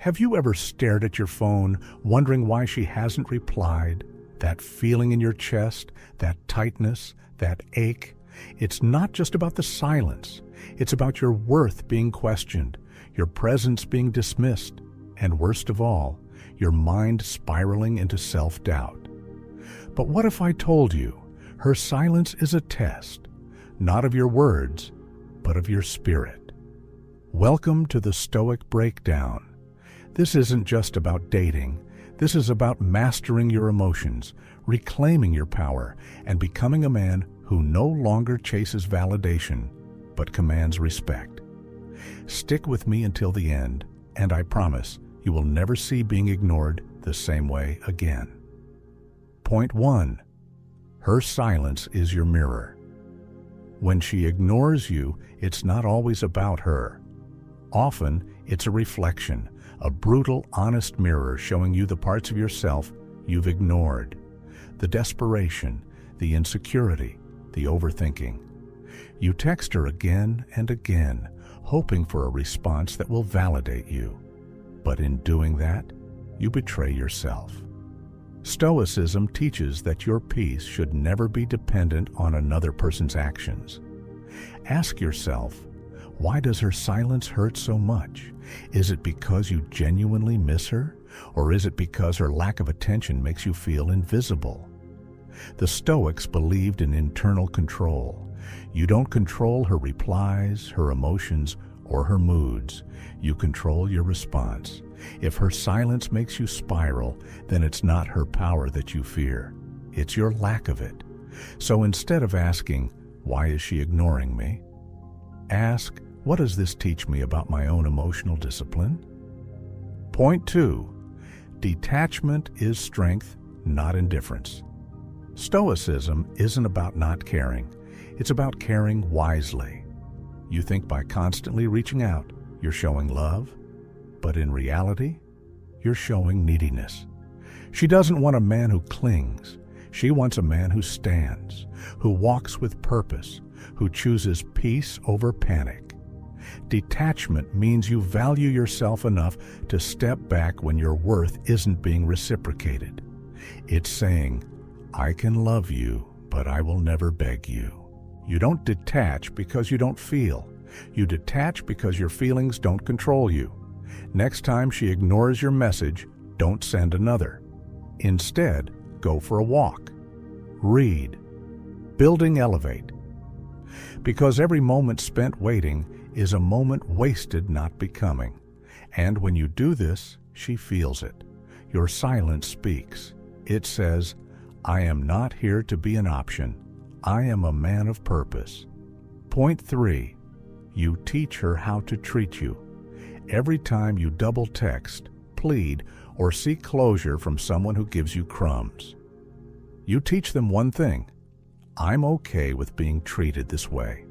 Have you ever stared at your phone, wondering why she hasn't replied? That feeling in your chest, that tightness, that ache? It's not just about the silence. It's about your worth being questioned, your presence being dismissed, and worst of all, your mind spiraling into self-doubt. But what if I told you her silence is a test, not of your words, but of your spirit? Welcome to the Stoic Breakdown. This isn't just about dating. This is about mastering your emotions, reclaiming your power, and becoming a man who no longer chases validation, but commands respect. Stick with me until the end, and I promise you will never see being ignored the same way again. Point 1. Her silence is your mirror. When she ignores you, it's not always about her. Often, it's a reflection, a brutal, honest mirror showing you the parts of yourself you've ignored. The desperation, the insecurity, the overthinking. You text her again and again, hoping for a response that will validate you. But in doing that, you betray yourself. Stoicism teaches that your peace should never be dependent on another person's actions. Ask yourself, why does her silence hurt so much? Is it because you genuinely miss her? Or is it because her lack of attention makes you feel invisible? The Stoics believed in internal control. You don't control her replies, her emotions, or her moods. You control your response. If her silence makes you spiral, then it's not her power that you fear. It's your lack of it. So instead of asking, why is she ignoring me? Ask, what does this teach me about my own emotional discipline? Point 2. Detachment is strength, not indifference. Stoicism isn't about not caring. It's about caring wisely. You think by constantly reaching out, you're showing love, but in reality, you're showing neediness. She doesn't want a man who clings. She wants a man who stands, who walks with purpose, who chooses peace over panic. Detachment means you value yourself enough to step back when your worth isn't being reciprocated. It's saying, I can love you, but I will never beg you. You don't detach because you don't feel. You detach because your feelings don't control you. Next time she ignores your message, don't send another. Instead, go for a walk. Read. Building elevate. Because every moment spent waiting is a moment wasted not becoming. And when you do this, she feels it. Your silence speaks. It says, I am not here to be an option. I am a man of purpose. Point 3. You teach her how to treat you. Every time you double text, plead, or seek closure from someone who gives you crumbs, you teach them one thing. I'm okay with being treated this way.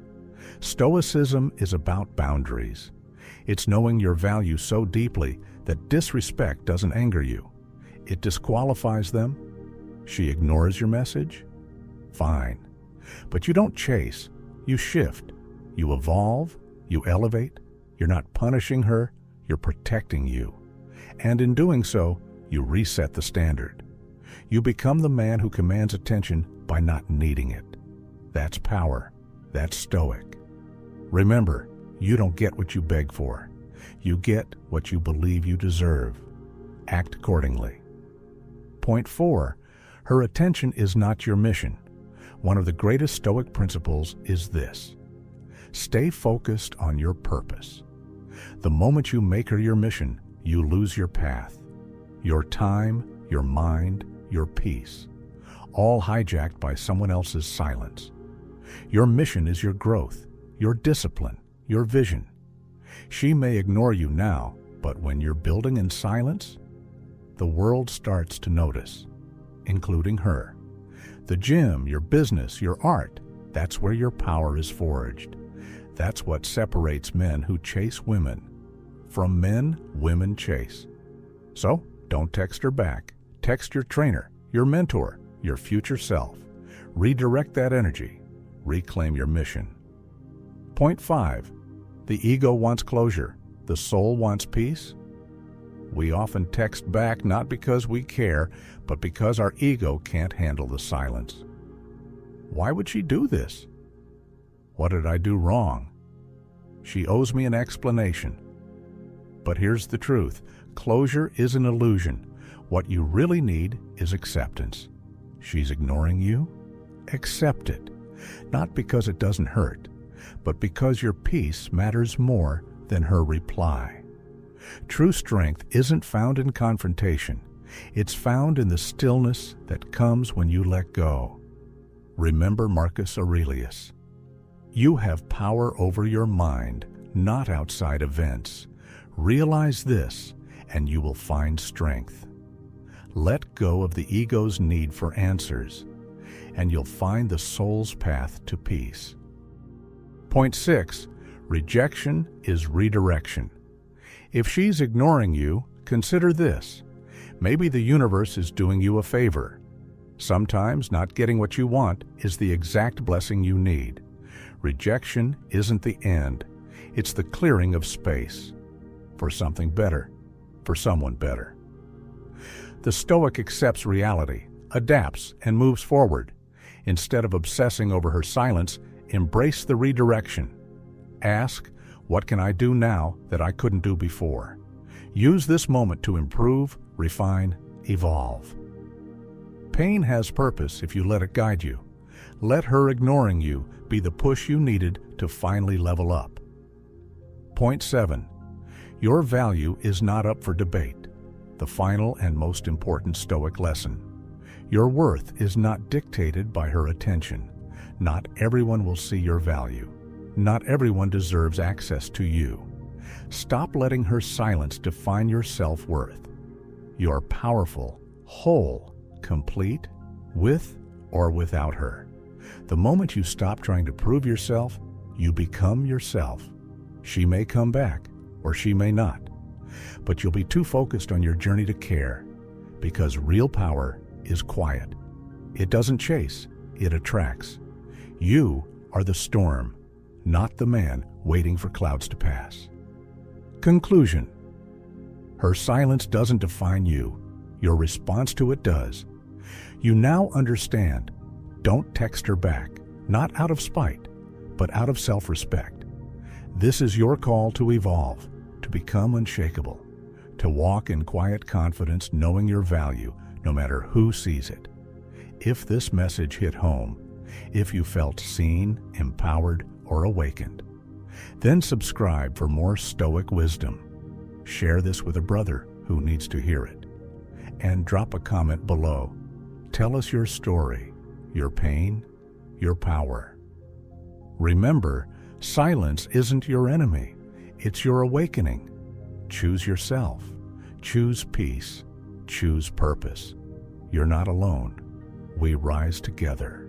Stoicism is about boundaries. It's knowing your value so deeply that disrespect doesn't anger you. It disqualifies them. She ignores your message? Fine. But you don't chase. You shift. You evolve. You elevate. You're not punishing her. You're protecting you. And in doing so, you reset the standard. You become the man who commands attention by not needing it. That's power. That's stoic. Remember, you don't get what you beg for. You get what you believe you deserve. Act accordingly. Point 4. Her attention is not your mission. One of the greatest Stoic principles is this. Stay focused on your purpose. The moment you make her your mission, you lose your path, your time, your mind, your peace, all hijacked by someone else's silence. Your mission is your growth, your discipline, your vision. She may ignore you now, but when you're building in silence, the world starts to notice, including her. The gym, your business, your art, that's where your power is forged. That's what separates men who chase women from men women chase. So, don't text her back. Text your trainer, your mentor, your future self. Redirect that energy. Reclaim your mission. Point 5. The ego wants closure. The soul wants peace. We often text back not because we care, but because our ego can't handle the silence. Why would she do this? What did I do wrong? She owes me an explanation. But here's the truth. Closure is an illusion. What you really need is acceptance. She's ignoring you? Accept it. Not because it doesn't hurt, but because your peace matters more than her reply. True strength isn't found in confrontation. It's found in the stillness that comes when you let go. Remember Marcus Aurelius. You have power over your mind, not outside events. Realize this, and you will find strength. Let go of the ego's need for answers, and you'll find the soul's path to peace. Point 6. Rejection is redirection. If she's ignoring you, consider this. Maybe the universe is doing you a favor. Sometimes not getting what you want is the exact blessing you need. Rejection isn't the end. It's the clearing of space for something better, for someone better. The Stoic accepts reality, adapts, and moves forward. Instead of obsessing over her silence, embrace the redirection. Ask, what can I do now that I couldn't do before? Use this moment to improve, refine, evolve. Pain has purpose if you let it guide you. Let her ignoring you be the push you needed to finally level up. Point 7. Your value is not up for debate. The final and most important Stoic lesson. Your worth is not dictated by her attention. Not everyone will see your value. Not everyone deserves access to you. Stop letting her silence define your self-worth. You are powerful, whole, complete, with or without her. The moment you stop trying to prove yourself, you become yourself. She may come back, or she may not. But you'll be too focused on your journey to care, because real power is quiet. It doesn't chase, it attracts. You are the storm, not the man waiting for clouds to pass. Conclusion. Her silence doesn't define you. Your response to it does. You now understand. Don't text her back, not out of spite, but out of self-respect. This is your call to evolve, to become unshakable, to walk in quiet confidence knowing your value no matter who sees it. If this message hit home, if you felt seen, empowered, or awakened, then subscribe for more Stoic wisdom. Share this with a brother who needs to hear it. And drop a comment below. Tell us your story, your pain, your power. Remember, silence isn't your enemy. It's your awakening. Choose yourself. Choose peace. Choose purpose. You're not alone. We rise together.